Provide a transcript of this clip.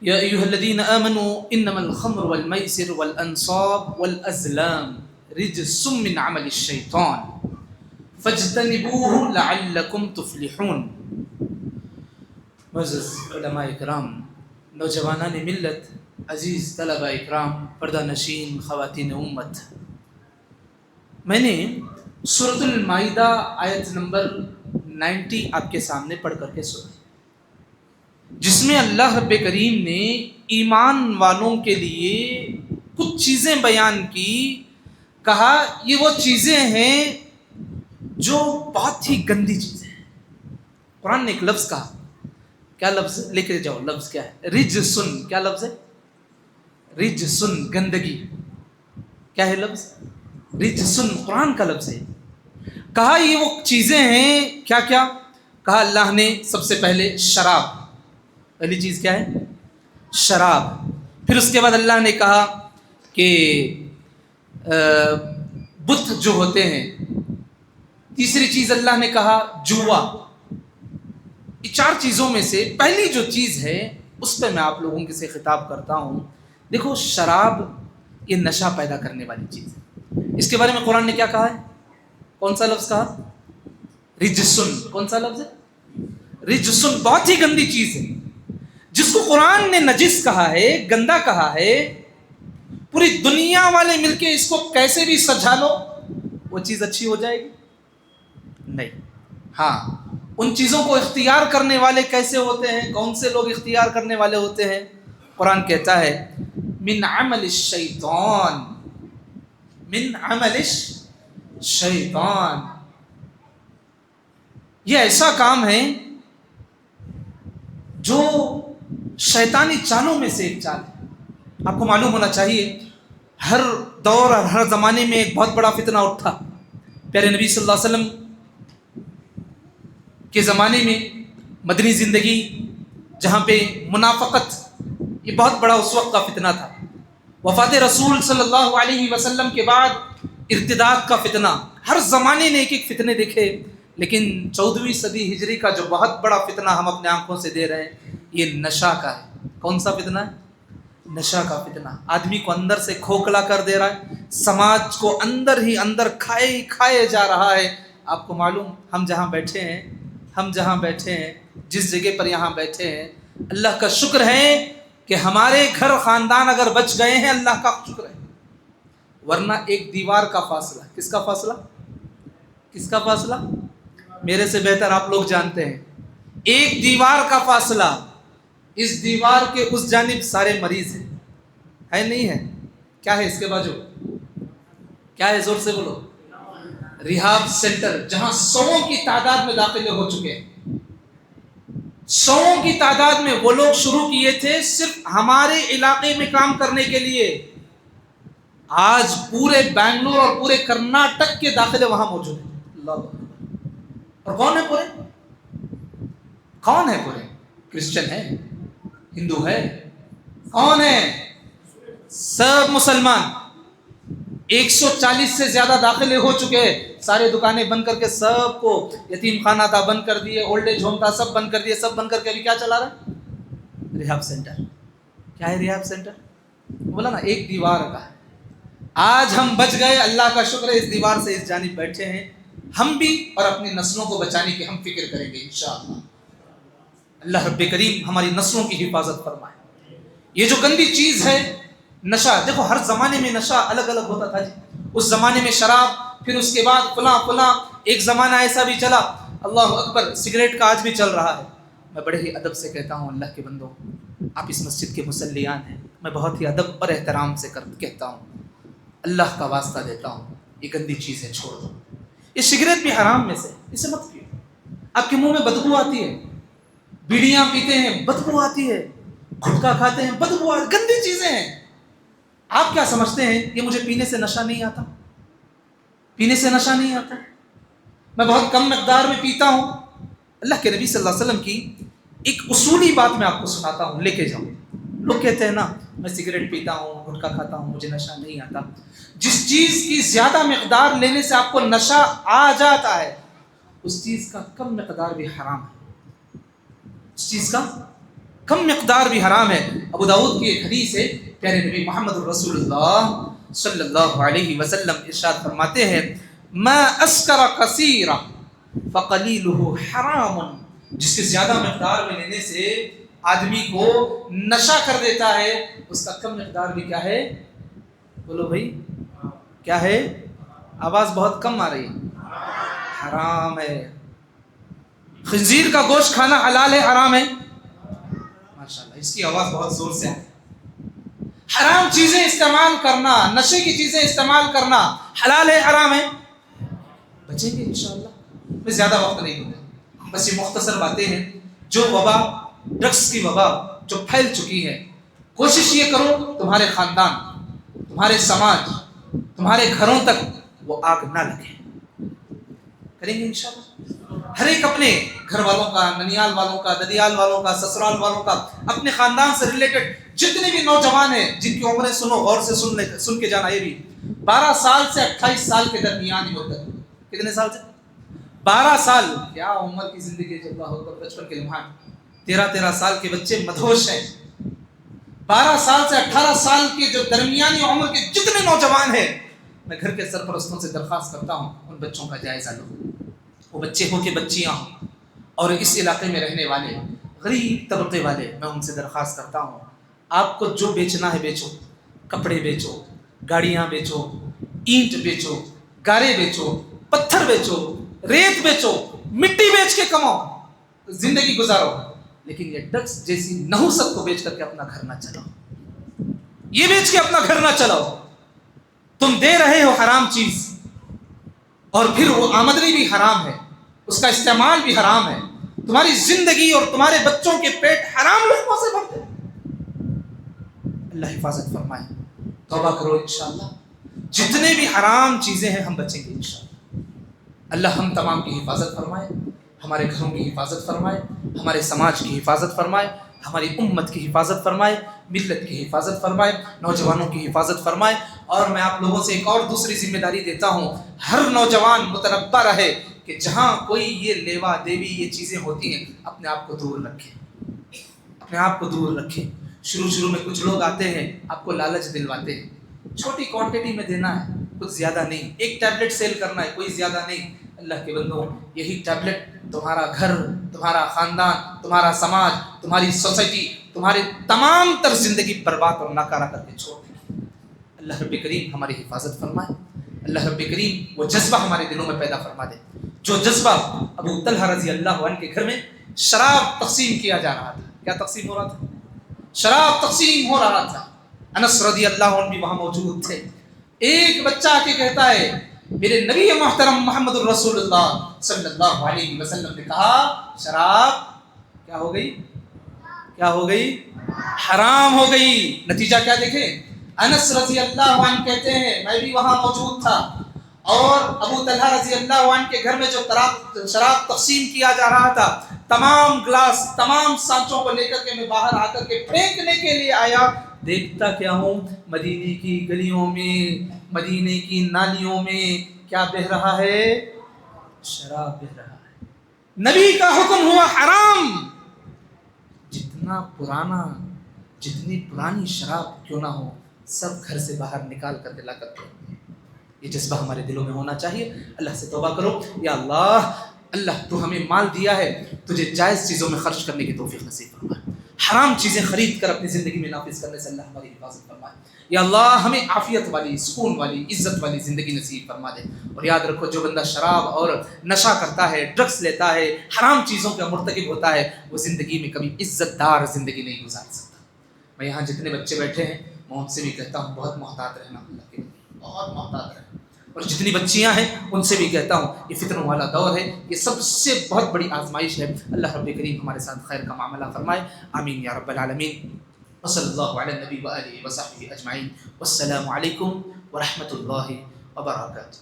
یا ایھا الذین آمنوا انما الخمر والمیسر والانصاب والازلام رجس من عمل الشیطان فاجتنبوه لعلکم تفلحون۔ معزز علماء اکرام، نوجوانان ملت، عزیز طلباء اکرام، پردہ نشین خواتین امت، میں نے سورۃ المائدہ آیت نمبر 90 آپ کے سامنے پڑھ کر کے سنا، جس میں اللہ رب کریم نے ایمان والوں کے لیے کچھ چیزیں بیان کی، کہا یہ وہ چیزیں ہیں جو بہت ہی گندی چیزیں ہیں۔ قرآن نے ایک لفظ کہا، کیا لفظ لے کے جاؤ، لفظ کیا ہے؟ رجسن۔ کیا لفظ ہے؟ رجسن، گندگی۔ کیا ہے لفظ؟ رجسن، قرآن کا لفظ ہے۔ کہا یہ وہ چیزیں ہیں، کیا کیا کہا اللہ نے؟ سب سے پہلے شراب، پہلی چیز کیا ہے؟ شراب۔ پھر اس کے بعد اللہ نے کہا کہ بت جو ہوتے ہیں۔ تیسری چیز اللہ نے کہا جوا۔ یہ چار چیزوں میں سے پہلی جو چیز ہے اس پہ میں آپ لوگوں سے خطاب کرتا ہوں۔ دیکھو، شراب یہ نشہ پیدا کرنے والی چیز ہے۔ اس کے بارے میں قرآن نے کیا کہا ہے؟ کون سا لفظ کہا؟ رجسن۔ کون سا لفظ ہے؟ رجسن، بہت ہی گندی چیز ہے، جس کو قرآن نے نجس کہا ہے، گندا کہا ہے۔ پوری دنیا والے مل کے اس کو کیسے بھی سجا لو، وہ چیز اچھی ہو جائے گی؟ نہیں۔ ہاں، ان چیزوں کو اختیار کرنے والے کیسے ہوتے ہیں؟ کون سے لوگ اختیار کرنے والے ہوتے ہیں؟ قرآن کہتا ہے من عمل الشیطان، من عمل الشیطان۔ یہ ایسا کام ہے جو شیطانی چالوں میں سے ایک چال ہے۔ آپ کو معلوم ہونا چاہیے، ہر دور اور ہر زمانے میں ایک بہت بڑا فتنہ اٹھا۔ پیارے نبی صلی اللہ علیہ وسلم کے زمانے میں مدنی زندگی، جہاں پہ منافقت یہ بہت بڑا اس وقت کا فتنہ تھا۔ وفات رسول صلی اللہ علیہ وسلم کے بعد ارتداد کا فتنہ۔ ہر زمانے نے ایک ایک فتنے دیکھے، لیکن 14ویں صدی ہجری کا جو بہت بڑا فتنہ ہم اپنے آنکھوں سے دے رہے ہیں، یہ نشہ کا ہے۔ کون سا فتنہ ہے؟ نشہ کا فتنہ۔ آدمی کو اندر سے کھوکھلا کر دے رہا ہے، سماج کو اندر ہی اندر کھائے جا رہا ہے۔ آپ کو معلوم، ہم جہاں بیٹھے ہیں، جس جگہ پر یہاں بیٹھے ہیں، اللہ کا شکر ہے کہ ہمارے گھر خاندان اگر بچ گئے ہیں، اللہ کا شکر ہے، ورنہ ایک دیوار کا فاصلہ۔ کس کا فاصلہ؟ کس کا فاصلہ؟ میرے سے بہتر آپ لوگ جانتے ہیں۔ ایک دیوار کا فاصلہ، اس دیوار کے اس جانب سارے مریض ہیں، ہے نہیں ہے؟ کیا ہے اس کے باجو؟ کیا ہے؟ زور سے بولو۔ ریہاب سینٹر، جہاں 100 کی تعداد میں داخلے ہو چکے ہیں۔ 100 کی تعداد میں وہ لوگ شروع کیے تھے صرف ہمارے علاقے میں کام کرنے کے لیے، آج پورے بنگلور اور پورے کرناٹک کے داخلے وہاں موجود ہیں۔ اللہ اکبر۔ اور کون ہے پورے؟ کون ہے پورے؟ کرسچن ہے، ہندو ہے، کون ہے؟ سب مسلمان۔ 140 سے زیادہ داخلے ہو چکے ہیں۔ سارے دکانیں بند کر کے، سب کو یتیم خانہ تھا بند کر دیے، اولڈ ایج ہوم تھا سب بند کر دیے، سب بند کر کے ابھی کیا چلا رہا ہے؟ ریہاب سینٹر۔ کیا ہے ریہاب سینٹر؟ بولا نا، ایک دیوار کا ہے۔ آج ہم بچ گئے، اللہ کا شکر ہے، اس دیوار سے اس جانب بیٹھے ہیں۔ ہم بھی اور اپنی نسلوں کو بچانے کی ہم فکر کریں گے انشاءاللہ۔ اللہ رب کریم ہماری نسلوں کی حفاظت فرمائے۔ یہ جو گندی چیز ہے نشہ، دیکھو ہر زمانے میں نشہ الگ الگ ہوتا تھا جی۔ اس زمانے میں شراب، پھر اس کے بعد فلاں، ایک زمانہ ایسا بھی چلا، اللہ اکبر، سگریٹ کا آج بھی چل رہا ہے۔ میں بڑے ہی ادب سے کہتا ہوں، اللہ کے بندوں، آپ اس مسجد کے مصلیان ہیں، میں بہت ہی ادب اور احترام سے کہتا ہوں، اللہ کا واسطہ دیتا ہوں، یہ گندی چیزیں چھوڑ دو۔ یہ سگریٹ بھی حرام میں سے، اسے مت پیو۔ آپ کے منہ میں بدبو آتی ہے، بیڑیاں پیتے ہیں بدبو آتی ہے، گٹکا کھاتے ہیں بدبو آتی ہے، گندی چیزیں ہیں۔ آپ کیا سمجھتے ہیں یہ مجھے پینے سے نشہ نہیں آتا؟ پینے سے نشہ نہیں آتا، میں بہت کم مقدار میں پیتا ہوں۔ اللہ کے نبی صلی اللہ علیہ وسلم کی ایک اصولی بات میں آپ کو سناتا ہوں، لے کے جاؤں۔ لوگ کہتے ہیں نا، میں سگریٹ پیتا ہوں، گٹکا کھاتا ہوں، مجھے نشہ نہیں آتا۔ جس چیز کی زیادہ مقدار لینے سے آپ کو نشہ آ جاتا ہے، اس چیز کا کم مقدار بھی حرام ہے۔ اس چیز کا کم مقدار بھی حرام ہے. ابو داؤد کی ایک حدیث ہے، پیارے نبی محمد الرسول اللہ صلی اللہ علیہ وسلم ارشاد فرماتے ہیں ما اسکر کثیرا فقلیلہ حرام، جس کے زیادہ مقدار میں لینے سے آدمی کو نشہ کر دیتا ہے، اس کا کم مقدار بھی کیا ہے؟ بولو بھائی کیا ہے؟ آواز بہت کم آ رہی ہے. حرام ہے. خنزیر کا گوشت کھانا حلال ہے حرام ہے؟ ماشاءاللہ اس کی آواز بہت زور سے ہے. حرام چیزیں استعمال کرنا، نشے کی چیزیں استعمال کرنا حلال ہے حرام ہے؟ بچیں گے انشاءاللہ. میں زیادہ وقت نہیں دوں گا، بس یہ مختصر باتیں ہیں. جو وبا، ڈرگس کی وبا جو پھیل چکی ہے، کوشش یہ کرو تمہارے خاندان، تمہارے سماج، تمہارے گھروں تک وہ آگ نہ لگے. کریں گے انشاءاللہ. ہر ایک اپنے گھر والوں کا، ننیال والوں کا، ددیال والوں کا، سسرال والوں کا، اپنے خاندان سے ریلیٹڈ جتنے بھی نوجوان ہیں جن کی عمریں سنو، غور سے سن کے جانا. یہ بھی 12 سال سے 28 سال کے درمیان ہی ہوتا ہے. کتنے سال سے؟ 12 سال. کیا عمر کی زندگی چل رہا ہوگا، بچپن کے لمحات. 13 سال کے بچے مدہوش ہیں. 12 سال سے 18 سال کے جو درمیانی عمر کے جتنے نوجوان ہیں، میں گھر کے سرپرستوں سے درخواست کرتا ہوں ان بچوں کا جائزہ لو. وہ بچے ہو کہ بچیاں ہوں، اور اس علاقے میں رہنے والے غریب طبقے والے، میں ان سے درخواست کرتا ہوں آپ کو جو بیچنا ہے بیچو. کپڑے بیچو، گاڑیاں بیچو، اینٹ بیچو، گارے بیچو، پتھر بیچو، ریت بیچو، مٹی بیچ کے کماؤ، زندگی گزارو. لیکن یہ ڈرگس جیسی نحوست کو بیچ کر کے اپنا گھر نہ چلاؤ. یہ بیچ کے اپنا گھر نہ چلاؤ. تم دے رہے ہو حرام چیز، اور پھر وہ آمدنی بھی حرام ہے، اس کا استعمال بھی حرام ہے. تمہاری زندگی اور تمہارے بچوں کے پیٹ حرام لوگوں سے بھرتے. اللہ حفاظت فرمائے. توبہ کرو انشاءاللہ. جتنے بھی حرام چیزیں ہیں ہم بچیں گے انشاءاللہ. اللہ ہم تمام کی حفاظت فرمائے، ہمارے گھروں کی حفاظت فرمائے، ہمارے سماج کی حفاظت فرمائے، ہماری امت کی حفاظت فرمائے، ملت کی حفاظت فرمائے، نوجوانوں کی حفاظت فرمائے. اور میں آپ لوگوں سے ایک اور دوسری ذمہ داری دیتا ہوں، ہر نوجوان متنبہ رہے کہ جہاں کوئی یہ لیوا دیوی یہ چیزیں ہوتی ہیں اپنے آپ کو دور رکھیں، اپنے آپ کو دور رکھیں. شروع میں کچھ لوگ آتے ہیں آپ کو لالچ دلواتے ہیں، چھوٹی کوانٹٹی میں دینا ہے، کچھ زیادہ نہیں. ایک ٹیبلٹ سیل کرنا ہے، کوئی زیادہ نہیں. اللہ کے بندوں، یہی ٹیبلٹ تمہارا گھر، تمہارا خاندان، تمہارا سماج، تمہاری سوسائٹی، تمہاری تمام تر زندگی برباد اور ناکارہ کر کے چھوڑ دے. اللہ رب کریم ہماری حفاظت فرمائے. اللہ رب کریم وہ جذبہ ہمارے دلوں میں پیدا فرما دے جو جذبہ ابو طلحہ رضی اللہ عنہ کے گھر میں شراب تقسیم کیا جا رہا تھا. کیا تقسیم ہو رہا تھا؟ شراب تقسیم ہو رہا تھا. انس رضی اللہ عنہ بھی وہاں موجود تھے. ایک بچہ آ کے کہتا ہے میرے نبی محترم محمد الرسول اللہ صلی اللہ علیہ وسلم نے کہا شراب کیا ہو گئی؟ کیا ہو گئی؟ حرام ہو گئی. نتیجہ کیا دیکھیں؟ انس رضی اللہ عنہ کہتے ہیں میں بھی وہاں موجود تھا، اور ابو طلحہ رضی اللہ عنہ کے گھر میں جو شراب تقسیم کیا جا رہا تھا، تمام گلاس، تمام سانچوں کو لے کر کے میں باہر آ کر کے پھینکنے کے لیے آیا. دیکھتا کیا ہوں، مدینے کی گلیوں میں، مدینے کی نالیوں میں کیا بہہ رہا ہے؟ شراب بہہ رہا ہے. نبی کا حکم ہوا حرام. جتنی پرانی شراب کیوں نہ ہو، سب گھر سے باہر نکال کر دلا کر دو. یہ جذبہ ہمارے دلوں میں ہونا چاہیے. اللہ سے توبہ کرو. یا اللہ تو ہمیں مال دیا ہے، تجھے جائز چیزوں میں خرچ کرنے کی توفیق نصیب فرما. حرام چیزیں خرید کر اپنی زندگی میں نافذ کرنے سے اللہ ہماری حفاظت فرمائے. یا اللہ ہمیں عافیت والی، سکون والی، عزت والی زندگی نصیب فرما دے. اور یاد رکھو جو بندہ شراب اور نشہ کرتا ہے، ڈرگس لیتا ہے، حرام چیزوں کا مرتکب ہوتا ہے، وہ زندگی میں کبھی عزت دار زندگی نہیں گزار سکتا. میں یہاں جتنے بچے بیٹھے ہیں میں ان سے بھی کہتا ہوں بہت محتاط رہنا، اللہ کے بہت محتاط رہنا. اور جتنی بچیاں ہیں ان سے بھی کہتا ہوں یہ فتنوں والا دور ہے، یہ سب سے بہت بڑی آزمائش ہے. اللہ رب کریم ہمارے ساتھ خیر کا معاملہ فرمائے. آمین یا رب العالمین. وصلی اللہ علی النبی و آلہ و صحبہ اجمعین. والسلام علیکم ورحمۃ اللہ وبرکاتہ.